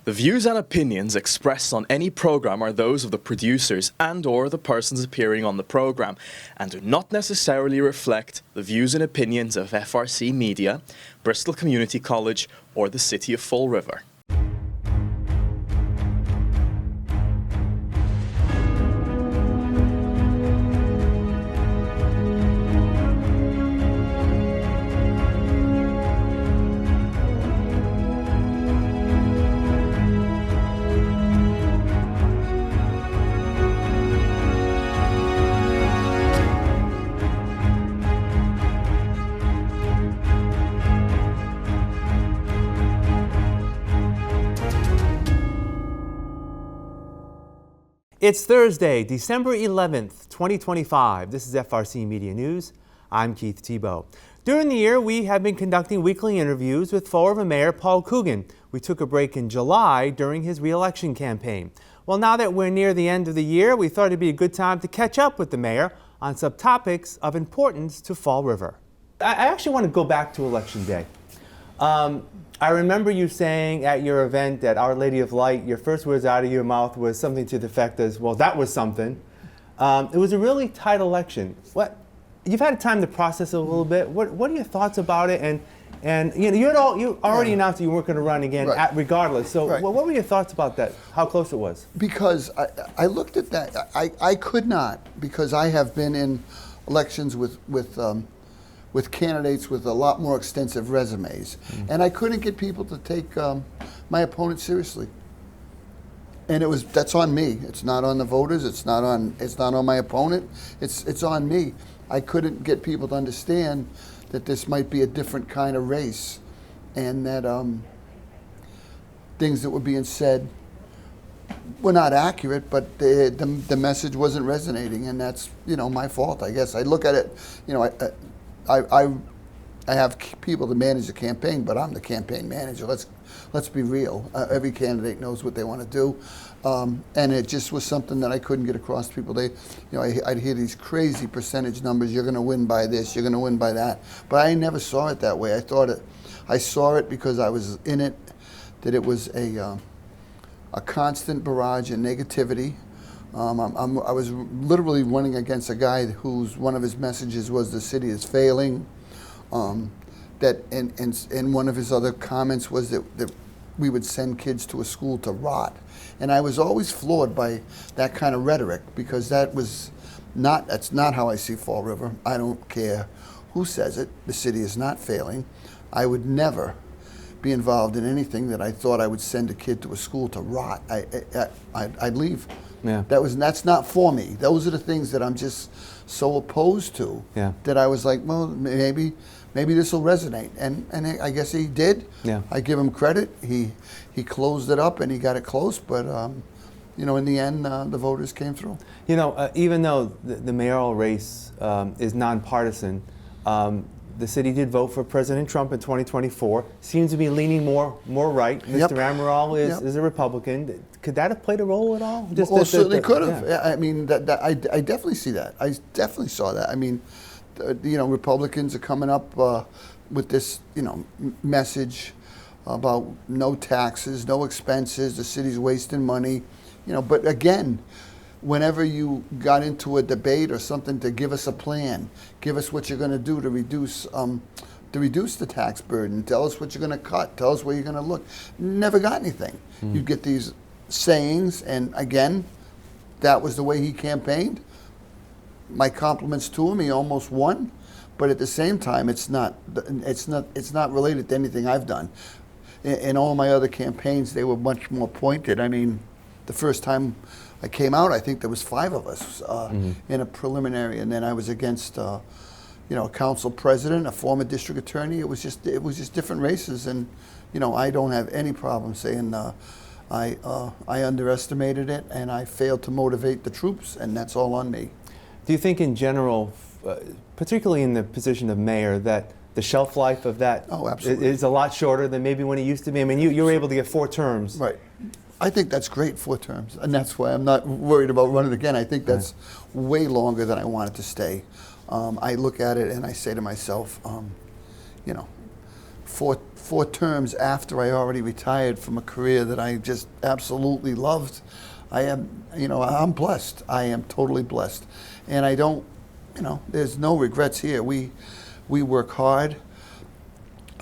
The views and opinions expressed on any program are those of the producers and/or the persons appearing on the program and do not necessarily reflect the views and opinions of FRCMedia, Bristol Community College, or the City of Fall River. It's Thursday, December 11th, 2025. This is FRC Media News. I'm Keith Tebow. During the year, we have been conducting weekly interviews with Fall River Mayor Paul Coogan. We took a break in July during his re-election campaign. Well, now that we're near the end of the year, we thought it'd be a good time to catch up with the mayor on some topics of importance to Fall River. I actually want to go back to Election Day. I remember you saying at your event at Our Lady of Light, your first words out of your mouth was something to the effect as, well, that was something. It was a really tight election. You've had time to process it a little bit. What are your thoughts about it? And you already announced that you weren't going to run again, right. Regardless. So right. What were your thoughts about that? How close it was? Because I looked at that. I could not, because I have been in elections with candidates with a lot more extensive resumes, and I couldn't get people to take my opponent seriously. And that's on me. It's not on the voters. It's not on my opponent. It's on me. I couldn't get people to understand that this might be a different kind of race, and that things that were being said were not accurate, but the message wasn't resonating, and that's my fault, I guess. I look at it, I have people to manage the campaign, but I'm the campaign manager. Let's be real. Every candidate knows what they want to do, and it just was something that I couldn't get across to people. I'd hear these crazy percentage numbers. You're going to win by this. You're going to win by that. But I never saw it that way. I saw it because I was in it. That it was a constant barrage of negativity. I was literally running against a guy whose one of his messages was the city is failing. And one of his other comments was that we would send kids to a school to rot. And I was always floored by that kind of rhetoric, because that's not how I see Fall River. I don't care who says it. The city is not failing. I would never be involved in anything that I thought I would send a kid to a school to rot. I'd leave. Yeah. That's not for me. Those are the things that I'm just so opposed to. Yeah. That I was like, well, maybe this will resonate, and I guess he did. Yeah. I give him credit. He closed it up and he got it close, but in the end, the voters came through. Even though the mayoral race is nonpartisan, the city did vote for President Trump in 2024. Seems to be leaning more right. Mr. Amaral is a Republican. Could that have played a role at all? Certainly could have. Yeah. I mean, I definitely see that. I definitely saw that. I mean, Republicans are coming up with this, message about no taxes, no expenses. The city's wasting money, But again, whenever you got into a debate or something to give us a plan, give us what you're going to do to reduce the tax burden, tell us what you're going to cut, tell us where you're going to look. Never got anything. You get these sayings, and again, that was the way he campaigned. My compliments to him. He almost won, but at the same time, it's not related to anything I've done. In all my other campaigns, they were much more pointed. I mean, the first time I came out, I think there was 5 of us in a preliminary, and then I was against a council president, a former district attorney. It was just different races, and I don't have any problem saying I underestimated it, and I failed to motivate the troops, and that's all on me. Do you think in general, particularly in the position of mayor, that the shelf life of that is a lot shorter than maybe when it used to be? I mean, you were able to get 4 terms. Right. I think that's great, 4 terms, and that's why I'm not worried about running again. I think that's way longer than I wanted to stay. I look at it and I say to myself, 4 terms after I already retired from a career that I just absolutely loved. I am, I'm blessed. I am totally blessed. And I don't, there's no regrets here. We work hard.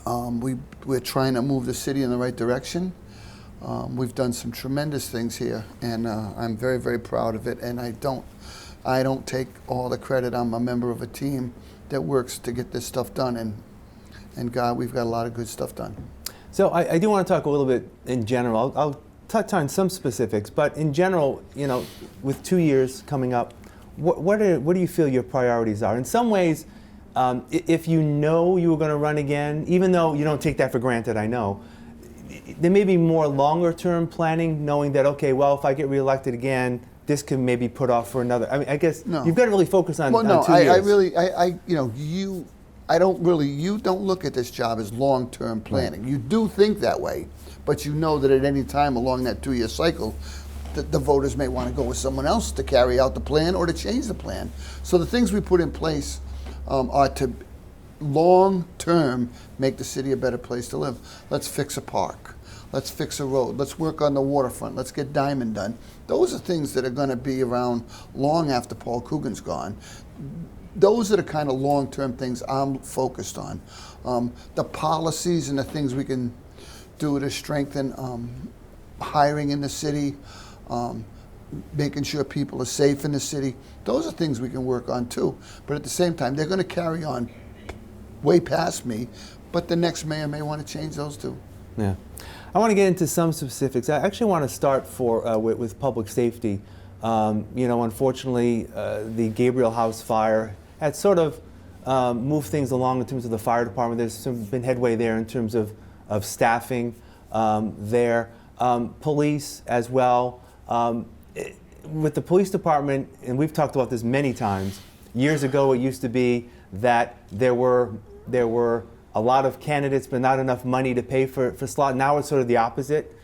We're trying to move the city in the right direction. We've done some tremendous things here, and I'm very, very proud of it. And I don't take all the credit. I'm a member of a team that works to get this stuff done, and God, we've got a lot of good stuff done. So I do want to talk a little bit in general. I'll touch on some specifics, but in general, with 2 years coming up, what do you feel your priorities are? In some ways, if you know you were going to run again, even though you don't take that for granted, I know, there may be more longer term planning, knowing that, okay, well, if I get reelected again, this can maybe put off for another. I mean, I guess you've got to really focus on, on 2 years. You don't look at this job as long-term planning. Right. You do think that way, but you know that at any time along that 2-year cycle, the voters may want to go with someone else to carry out the plan or to change the plan. So the things we put in place are to long-term make the city a better place to live. Let's fix a park. Let's fix a road. Let's work on the waterfront. Let's get Diamond done. Those are things that are going to be around long after Paul Coogan's gone. Those are the kind of long-term things I'm focused on. The policies and the things we can do to strengthen hiring in the city, making sure people are safe in the city. Those are things we can work on too. But at the same time, they're going to carry on way past me, but the next mayor may want to change those too. Yeah. I want to get into some specifics. I actually want to start with public safety. Unfortunately, the Gabriel House fire had sort of moved things along in terms of the fire department. There's been headway there in terms of staffing there. Police as well. With the police department, and we've talked about this many times, years ago it used to be that there were a lot of candidates but not enough money to pay for slots. Now it's sort of the opposite.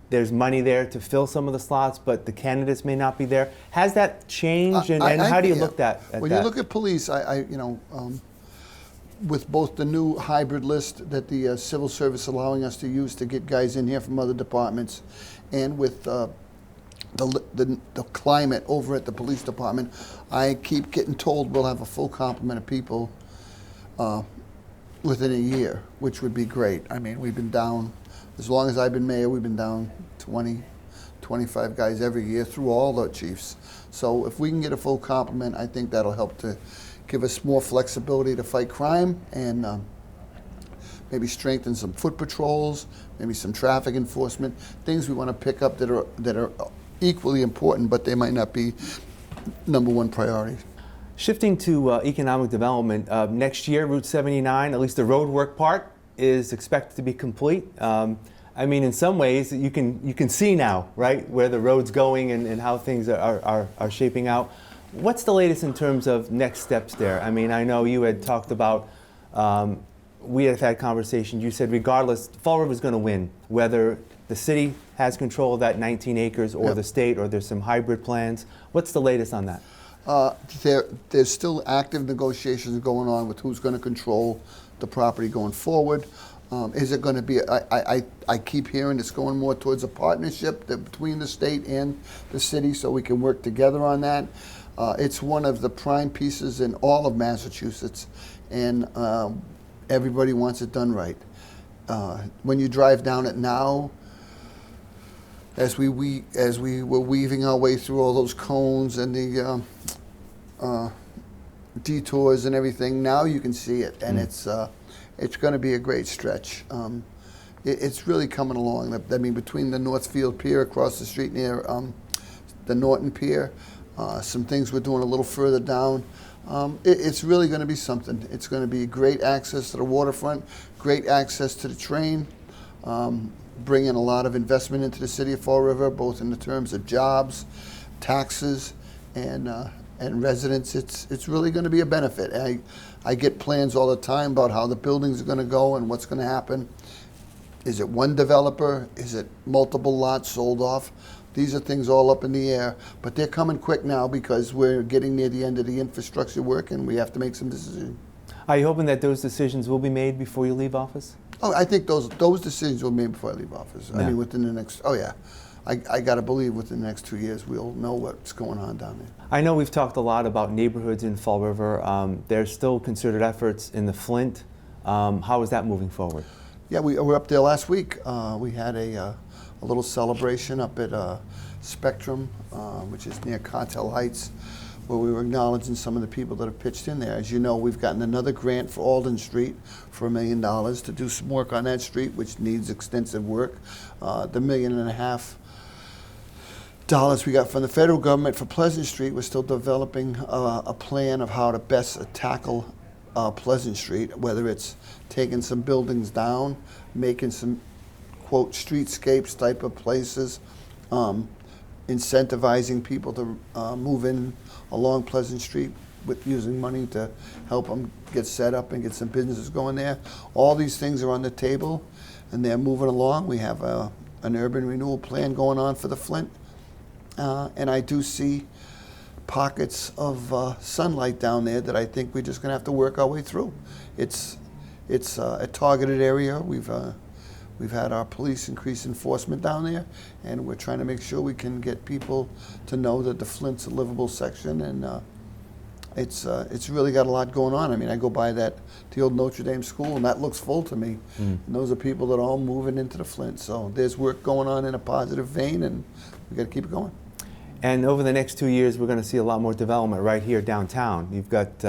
There's money there to fill some of the slots, but the candidates may not be there. Has that changed, and how do you look at that? When you look at police, with both the new hybrid list that the civil service allowing us to use to get guys in here from other departments, and with the climate over at the police department, I keep getting told we'll have a full complement of people within a year, which would be great. I mean, we've been down, as long as I've been mayor, we've been down 20, 25 guys every year through all the chiefs. So if we can get a full complement, I think that'll help to give us more flexibility to fight crime, and maybe strengthen some foot patrols, maybe some traffic enforcement, things we want to pick up that are equally important, but they might not be #1 priority. Shifting to economic development, next year, Route 79, at least the road work part, is expected to be complete. I mean, in some ways, you can see now, right, where the road's going and how things are shaping out. What's the latest in terms of next steps there? I mean, I know you had talked about, we have had conversations, you said regardless, Fall River's going to win, whether the city has control of that 19 acres or the state, or there's some hybrid plans. What's the latest on that? There's still active negotiations going on with who's going to control the property going forward. Is it going to be, I keep hearing it's going more towards a partnership between the state and the city, so we can work together on that. It's one of the prime pieces in all of Massachusetts, and everybody wants it done right. When you drive down it now, as we were weaving our way through all those cones and the detours and everything, now you can see it, and it's going to be a great stretch. It's really coming along. I mean, between the Northfield Pier across the street near the Norton Pier, some things we're doing a little further down. It's really going to be something. It's going to be great access to the waterfront, great access to the train, bringing a lot of investment into the city of Fall River, both in the terms of jobs, taxes, and residents. It's really going to be a benefit. I get plans all the time about how the buildings are going to go and what's going to happen. Is it one developer? Is it multiple lots sold off? These are things all up in the air, but they're coming quick now because we're getting near the end of the infrastructure work and we have to make some decisions. Are you hoping that those decisions will be made before you leave office? Oh, I think those decisions will be made before I leave office. I Yeah. mean, within the next, oh yeah, I got to believe within the next 2 years we'll know what's going on down there. I know we've talked a lot about neighborhoods in Fall River. There's still concerted efforts in the Flint. How is that moving forward? Yeah, we were up there last week. We had a little celebration up at Spectrum, which is near Cartel Heights, where we were acknowledging some of the people that have pitched in there. As you know, we've gotten another grant for Alden Street for $1 million to do some work on that street, which needs extensive work. The $1.5 million we got from the federal government for Pleasant Street, we're still developing a plan of how to best tackle Pleasant Street, whether it's taking some buildings down, making some, quote, streetscapes type of places, incentivizing people to move in along Pleasant Street with using money to help them get set up and get some businesses going there. All these things are on the table and they're moving along. We have an urban renewal plan going on for the Flint. And I do see pockets of sunlight down there that I think we're just going to have to work our way through. It's a targeted area. We've had our police increase enforcement down there, and we're trying to make sure we can get people to know that the Flint's a livable section, and it's really got a lot going on. I mean, I go by the old Notre Dame school, and that looks full to me. And those are people that are all moving into the Flint. So there's work going on in a positive vein, and we got to keep it going. And over the next 2 years, we're going to see a lot more development right here downtown. You've got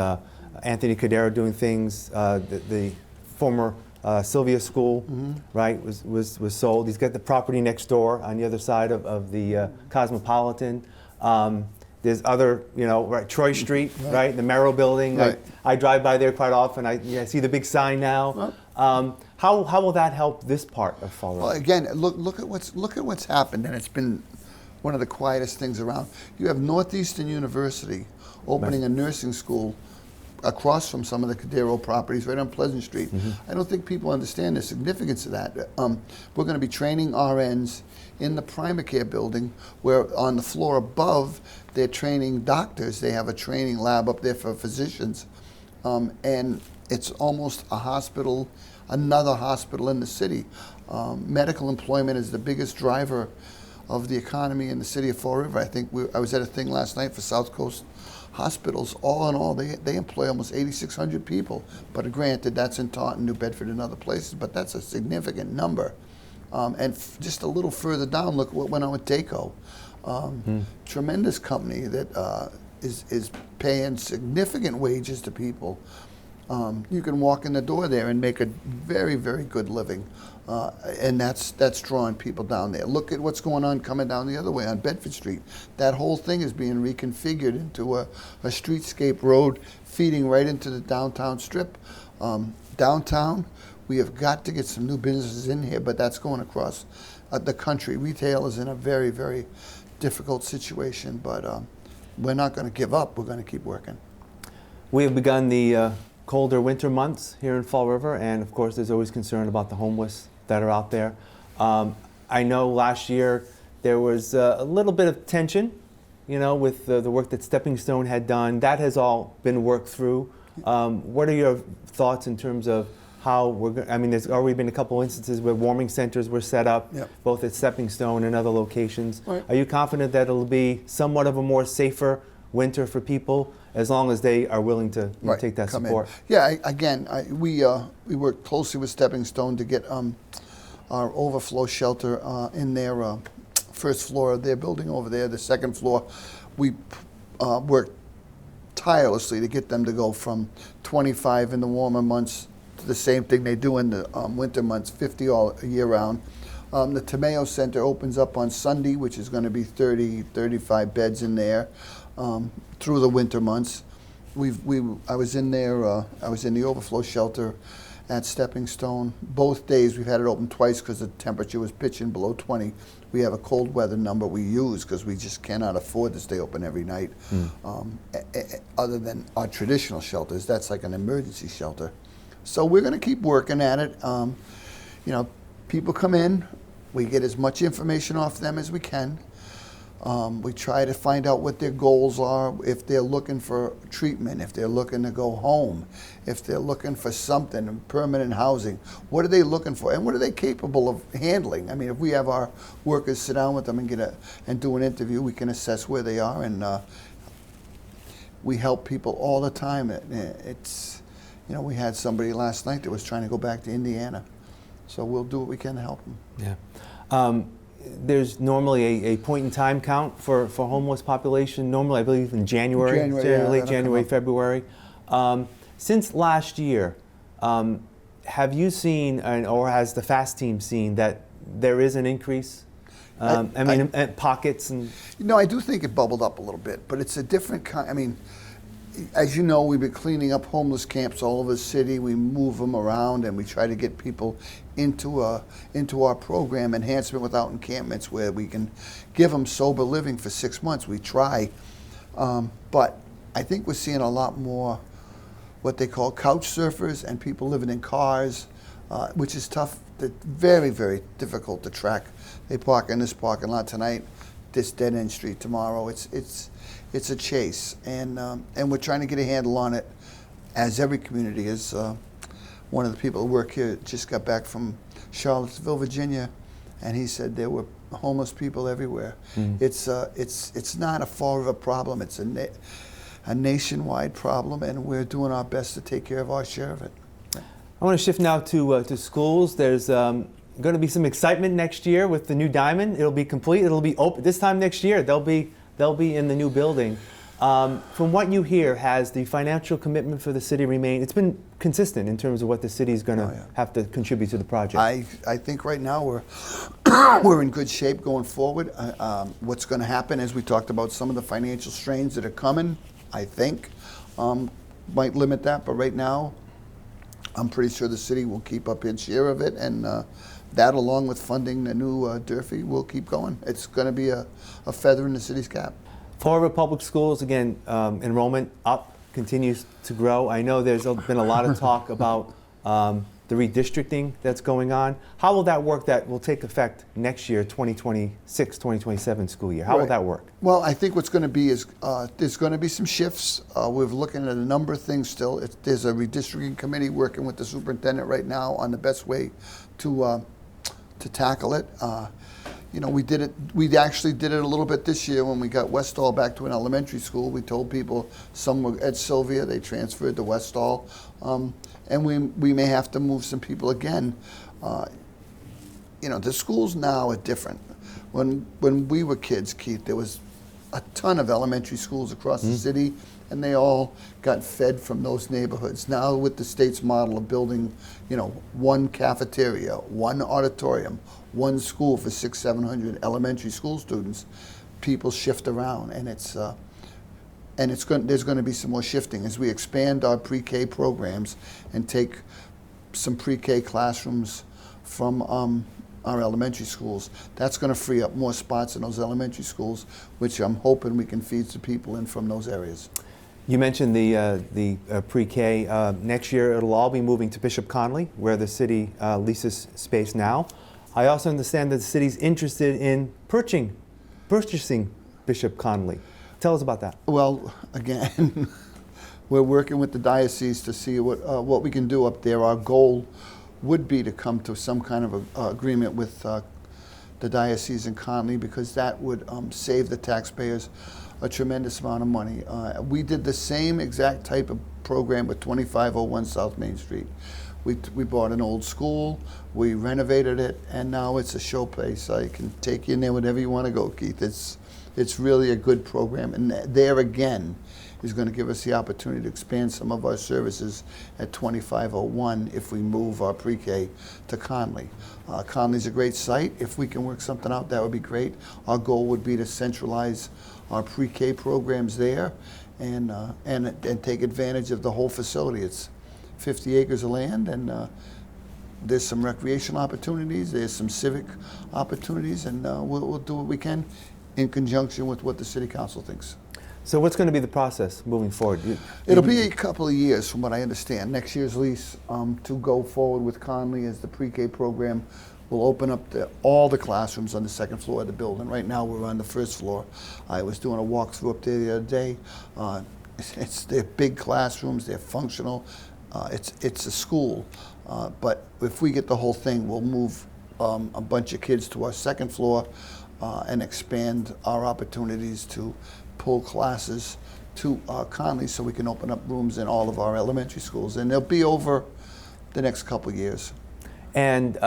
Anthony Cadero doing things. The former Sylvia School, right, was sold. He's got the property next door on the other side of the Cosmopolitan. There's other, right, Troy Street, right, the Merrill Building. Right. I drive by there quite often. I see the big sign now. How will that help this part of Fall River? Well, again, look at what's happened, and it's been one of the quietest things around. You have Northeastern University opening a nursing school across from some of the Cadero properties right on Pleasant Street. I don't think people understand the significance of that. We're going to be training RNs in the Primacare building, where on the floor above they're training doctors. They have a training lab up there for physicians, and it's almost a hospital, another hospital in the city. Medical employment is the biggest driver of the economy in the city of Fall River. I think I was at a thing last night for South Coast hospitals. All in all, they employ almost 8,600 people. But granted, that's in Taunton, New Bedford, and other places, but that's a significant number. And just a little further down, look what went on with Daco. Tremendous company that is paying significant wages to people. You can walk in the door there and make a very, very good living. And that's drawing people down there. Look at what's going on coming down the other way on Bedford Street. That whole thing is being reconfigured into a streetscape road feeding right into the downtown strip. Downtown, we have got to get some new businesses in here, but that's going across the country. Retail is in a very, very difficult situation, but we're not going to give up. We're going to keep working. We have begun the colder winter months here in Fall River, and of course there's always concern about the homeless that are out there. I know last year there was a little bit of tension, with the work that Stepping Stone had done. That has all been worked through. What are your thoughts in terms of how there's already been a couple instances where warming centers were set up, both at Stepping Stone and other locations. Right. Are you confident that it'll be somewhat of a more safer winter for people, as long as they are willing to take that support? Yeah, we worked closely with Stepping Stone to get our overflow shelter in their first floor of their building over there. The second floor, we worked tirelessly to get them to go from 25 in the warmer months to the same thing they do in the winter months, 50 all year round. The Tomeo Center opens up on Sunday, which is going to be 30, 35 beds in there. Through the winter months, I was in there. I was in the overflow shelter at Stepping Stone. Both days we've had it open twice because the temperature was pitching below 20. We have a cold weather number we use because we just cannot afford to stay open every night. Other than our traditional shelters, that's like an emergency shelter. So we're going to keep working at it. People come in, we get as much information off them as we can. We try to find out what their goals are, if they're looking for treatment, if they're looking to go home, if they're looking for something, permanent housing. What are they looking for, and what are they capable of handling? I mean, if we have our workers sit down with them and do an interview, we can assess where they are, and we help people all the time. It's, you know, we had somebody last night that was trying to go back to Indiana, so we'll do what we can to help them. Yeah. There's normally a point in time count for homeless population. Normally, I believe in January, late January, February. Since last year, have you seen, or has the FAST team seen that there is an increase? Pockets and. You know, I do think it bubbled up a little bit, but it's a different kind. I mean, as you know, we've been cleaning up homeless camps all over the city. We move them around, and we try to get people into our program, Enhancement Without Encampments, where we can give them sober living for 6 months. We try, but I think we're seeing a lot more what they call couch surfers and people living in cars, which is tough. Very, very difficult to track. They park in this parking lot tonight, this dead end street tomorrow. It's a chase, and we're trying to get a handle on it, as every community is. One of the people who work here just got back from Charlottesville, Virginia, and he said there were homeless people everywhere. It's not a Fall River problem. It's a nationwide problem, and we're doing our best to take care of our share of it. I want to shift now to schools. There's going to be some excitement next year with the new diamond. It'll be complete. It'll be open this time next year. They'll be in the new building. From what you hear, has the financial commitment for the city remained? It's been consistent in terms of what the city is going to have to contribute to the project. I think right now we're in good shape going forward. What's going to happen, as we talked about, some of the financial strains that are coming, I think, might limit that. But right now, I'm pretty sure the city will keep up its share of it, and that, along with funding the new Durfee, will keep going. It's going to be a feather in the city's cap. Fall River Public Schools, again, enrollment up, continues to grow. I know there's been a lot of talk about the redistricting that's going on. How will that work? That will take effect next year, 2026, 2027 school year. How will that work? Well, I think what's going to be is there's going to be some shifts. We're looking at a number of things still. There's a redistricting committee working with the superintendent right now on the best way to tackle it. You know, we actually did it a little bit this year when we got Westall back to an elementary school. We told people some were at Sylvia, they transferred to Westall, and we may have to move some people again. You know, the schools now are different. When we were kids, Keith, there was a ton of elementary schools across the city, and they all got fed from those neighborhoods. Now, with the state's model of building, you know, one cafeteria, one auditorium, one school for 600-700 elementary school students, people shift around, and there's going to be some more shifting as we expand our pre-K programs and take some pre-K classrooms from our elementary schools. That's going to free up more spots in those elementary schools, which I'm hoping we can feed some people in from those areas. You mentioned the pre-K. Next year, it'll all be moving to Bishop Conley, where the city leases space now. I also understand that the city's interested in purchasing Bishop Conley. Tell us about that. Well, again, we're working with the diocese to see what we can do up there. Our goal would be to come to some kind of agreement with the diocese in Conley, because that would save the taxpayers a tremendous amount of money. We did the same exact type of program with 2501 South Main Street. We bought an old school, we renovated it, and now it's a showplace. I can take you in there whenever you want to go, Keith. It's really a good program, and there again is going to give us the opportunity to expand some of our services at 2501 if we move our pre-K to Conley. Conley's a great site. If we can work something out, that would be great. Our goal would be to centralize our pre-K programs there and take advantage of the whole facility. It's 50 acres of land, and there's some recreational opportunities, there's some civic opportunities, and we'll do what we can in conjunction with what the City Council thinks. So what's going to be the process moving forward? It'll be a couple of years from what I understand. Next year's lease to go forward with Conley as the pre-K program We'll open up all the classrooms on the second floor of the building. Right now, we're on the first floor. I was doing a walkthrough up there the other day. They're big classrooms. They're functional. It's a school. But if we get the whole thing, we'll move a bunch of kids to our second floor and expand our opportunities to pull classes to Conley so we can open up rooms in all of our elementary schools. And they'll be over the next couple of years. And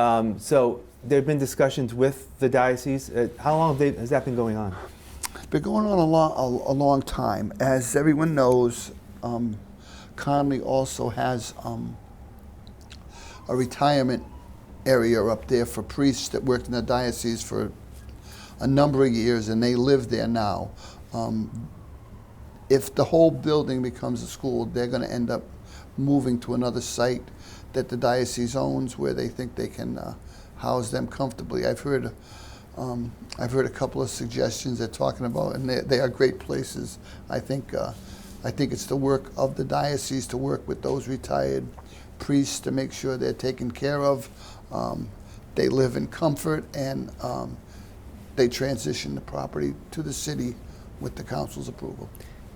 so there have been discussions with the diocese. How long has that been going on? It's been going on a long time. As everyone knows, Conley also has a retirement area up there for priests that worked in the diocese for a number of years, and they live there now. If the whole building becomes a school, they're going to end up moving to another site that the diocese owns, where they think they can house them comfortably. I've heard a couple of suggestions they're talking about, and they are great places. I think it's the work of the diocese to work with those retired priests to make sure they're taken care of. They live in comfort, and they transition the property to the city with the council's approval.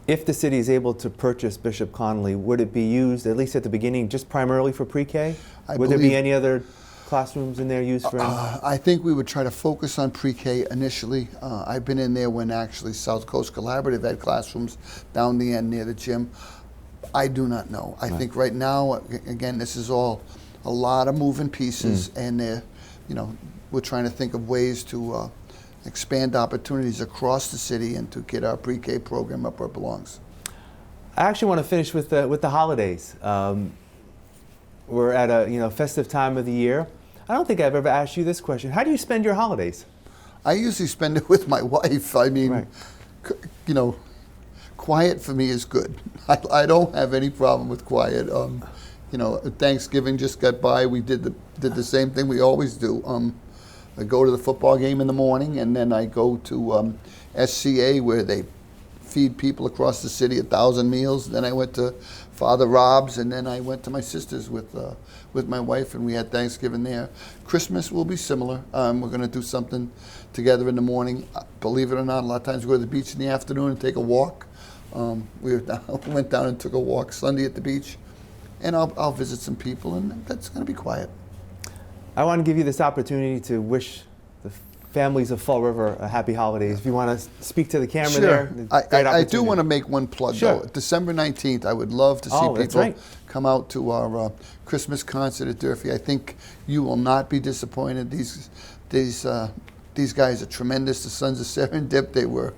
If the city is able to purchase Bishop Connolly, would it be used, at least at the beginning, just primarily for pre-K? Would there be any other classrooms in there used for I think we would try to focus on pre-K initially. I've been in there when actually South Coast Collaborative had classrooms down the end near the gym. I do not know. I think right now, again, this is all a lot of moving pieces, and we're trying to think of ways to expand opportunities across the city and to get our pre-K program up where it belongs. I actually want to finish with the holidays. We're at a festive time of the year. I don't think I've ever asked you this question. How do you spend your holidays? I usually spend it with my wife. I mean, quiet for me is good. I don't have any problem with quiet. Thanksgiving just got by. We did the same thing we always do. I go to the football game in the morning, and then I go to SCA, where they feed people across the city 1,000 meals. Then I went to Father Rob's, and then I went to my sister's with my wife, and we had Thanksgiving there. Christmas will be similar. We're going to do something together in the morning. Believe it or not, a lot of times we go to the beach in the afternoon and take a walk. We went down and took a walk Sunday at the beach, and I'll visit some people, and that's going to be quiet. I want to give you this opportunity to wish the families of Fall River a happy holidays. If you want to speak to the camera there. I do want to make one plug, though. December 19th, I would love to see people come out to our Christmas concert at Durfee. I think you will not be disappointed. These guys are tremendous. The Sons of Serendip, they were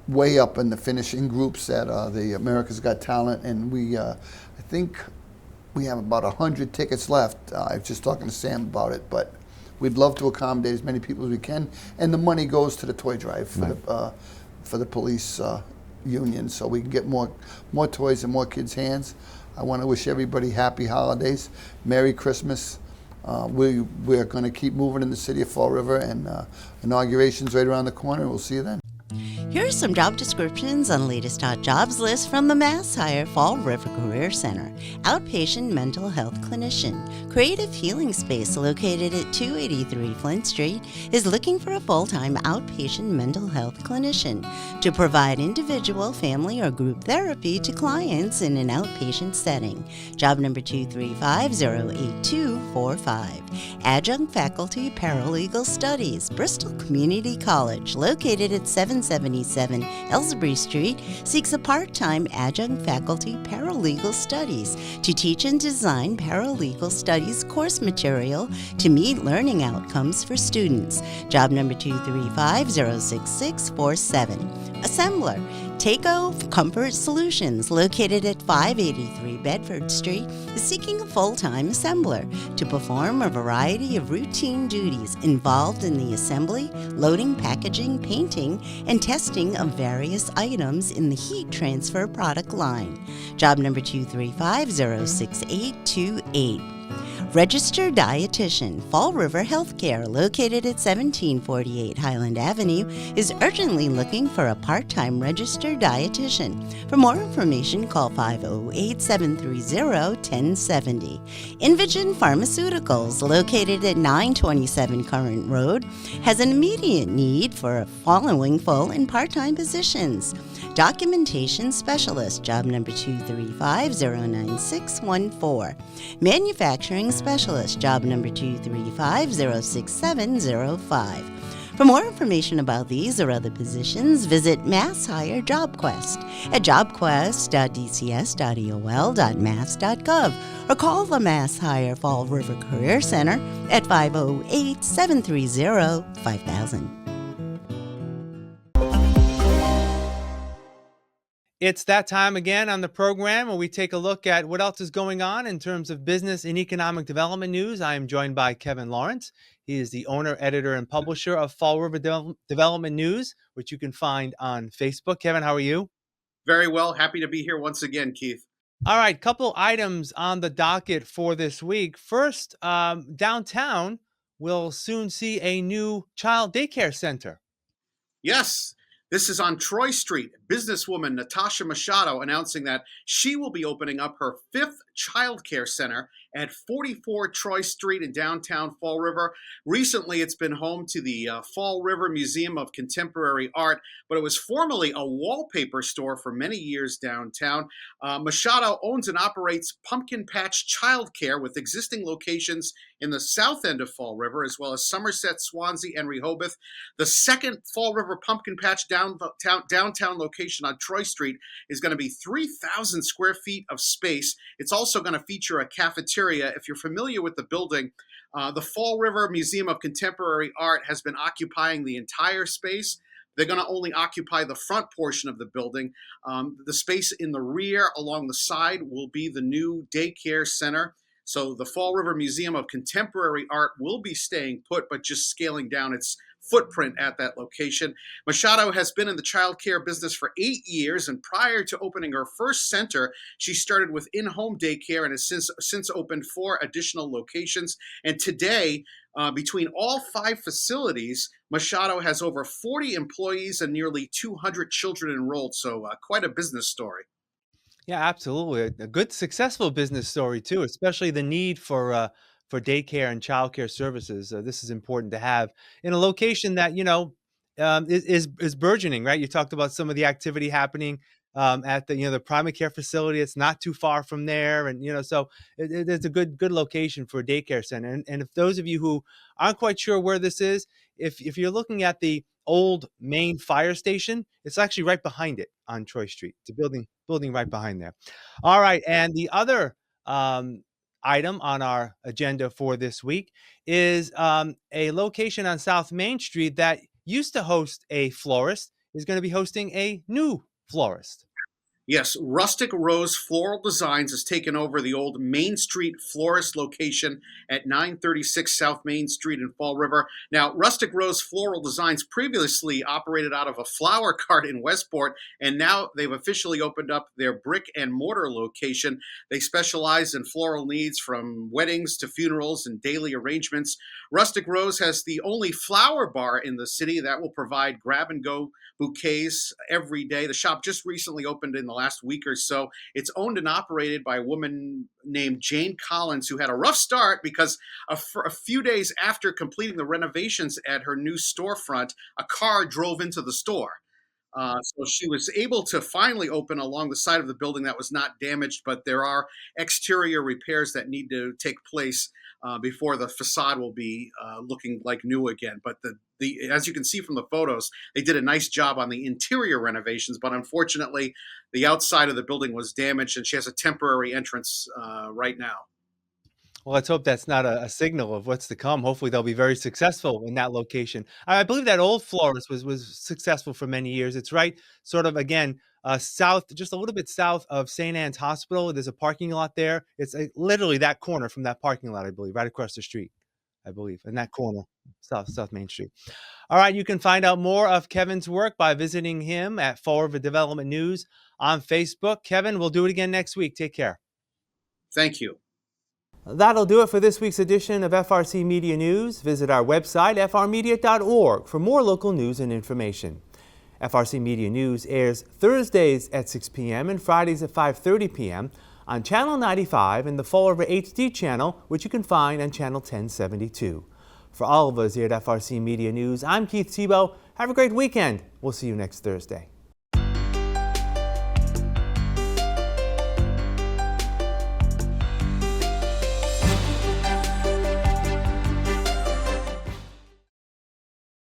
way up in the finishing groups at the America's Got Talent, and I think we have about 100 tickets left. I was just talking to Sam about it, but we'd love to accommodate as many people as we can. And the money goes to the toy drive for the police union, so we can get more toys in more kids' hands. I want to wish everybody happy holidays, Merry Christmas. We're going to keep moving in the city of Fall River, and inauguration's right around the corner. We'll see you then. Here are some job descriptions on the latest hot jobs list from the Mass Hire Fall River Career Center. Outpatient mental health clinician. Creative Healing Space, located at 283 Flint Street, is looking for a full-time outpatient mental health clinician to provide individual, family, or group therapy to clients in an outpatient setting. Job number 235-08245. Adjunct Faculty Paralegal Studies, Bristol Community College, located at 777 Ellsbury Street, seeks a part-time adjunct faculty paralegal studies to teach and design paralegal studies course material to meet learning outcomes for students. Job number 235-06647. Assembler, Takeo Comfort Solutions, located at 583 Bedford Street, is seeking a full-time assembler to perform a variety of routine duties involved in the assembly, loading, packaging, painting, and testing of various items in the heat transfer product line. Job number 235-06828. Registered dietitian Fall River Healthcare, located at 1748 Highland Avenue, is urgently looking for a part-time registered dietitian. For more information, call 508-730-1070. Invigen Pharmaceuticals, located at 927 Current Road, has an immediate need for following full and part-time positions. Documentation Specialist, job number 235-09614. Manufacturing Specialist, job number 235-06705. For more information about these or other positions, visit Mass Hire JobQuest at jobquest.dcs.eol.mass.gov or call the Mass Hire Fall River Career Center at 508-730-5000. It's that time again on the program where we take a look at what else is going on in terms of business and economic development news. I am joined by Kevin Lawrence. He is the owner, editor, and publisher of Fall River Development News, which you can find on Facebook. Kevin, how are you? Very well. Happy to be here once again, Keith. All right, couple items on the docket for this week. First, downtown will soon see a new child daycare center. Yes, this is on Troy Street. Businesswoman Natasha Machado announcing that she will be opening up her 5th childcare center at 44 Troy Street in downtown Fall River. Recently, it's been home to the Fall River Museum of Contemporary Art, but it was formerly a wallpaper store for many years downtown. Machado owns and operates Pumpkin Patch Childcare with existing locations in the south end of Fall River, as well as Somerset, Swansea, and Rehoboth. The second Fall River Pumpkin Patch downtown location on Troy Street is going to be 3,000 square feet of space. It's also going to feature a cafeteria. If you're familiar with the building, the Fall River Museum of Contemporary Art has been occupying the entire space. They're going to only occupy the front portion of the building. The space in the rear along the side will be the new daycare center. So the Fall River Museum of Contemporary Art will be staying put, but just scaling down its footprint at that location. Machado has been in the childcare business for 8 years, and prior to opening her first center, she started with in-home daycare and has since opened 4 additional locations. And today, between all 5 facilities, Machado has over 40 employees and nearly 200 children enrolled. So quite a business story. Yeah, absolutely. A good, successful business story too, especially the need for daycare and childcare services. This is important to have in a location that is burgeoning, right? You talked about some of the activity happening at the primary care facility. It's not too far from there, and so it's a good location for a daycare center. And if those of you who aren't quite sure where this is, if you're looking at the old main fire station, it's actually right behind it on Troy Street. It's a building right behind there. All right, and the other item on our agenda for this week is a location on South Main Street that used to host a florist is going to be hosting a new florist. Yes, Rustic Rose Floral Designs has taken over the old Main Street florist location at 936 South Main Street in Fall River. Now, Rustic Rose Floral Designs previously operated out of a flower cart in Westport, and now they've officially opened up their brick and mortar location. They specialize in floral needs from weddings to funerals and daily arrangements. Rustic Rose has the only flower bar in the city that will provide grab-and-go bouquets every day. The shop just recently opened in the last week or so. It's owned and operated by a woman named Jane Collins, who had a rough start because a few days after completing the renovations at her new storefront, a car drove into the store. So she was able to finally open along the side of the building that was not damaged, but there are exterior repairs that need to take place before the facade will be looking like new again. But the as you can see from the photos, they did a nice job on the interior renovations, but unfortunately, the outside of the building was damaged, and she has a temporary entrance right now. Well, let's hope that's not a signal of what's to come. Hopefully, they'll be very successful in that location. I believe that old florist was successful for many years. It's right, sort of again, south, just a little bit south of St. Anne's Hospital. There's a parking lot there. It's literally that corner from that parking lot, I believe, right across the street, I believe, in that corner, South Main Street. All right, you can find out more of Kevin's work by visiting him at Fall River Development News on Facebook. Kevin, we'll do it again next week. Take care. Thank you. That'll do it for this week's edition of FRC Media News. Visit our website, frmedia.org, for more local news and information. FRC Media News airs Thursdays at 6 p.m. and Fridays at 5:30 p.m. on Channel 95 and the Fall River HD channel, which you can find on Channel 1072. For all of us here at FRC Media News, I'm Keith Tebow. Have a great weekend. We'll see you next Thursday.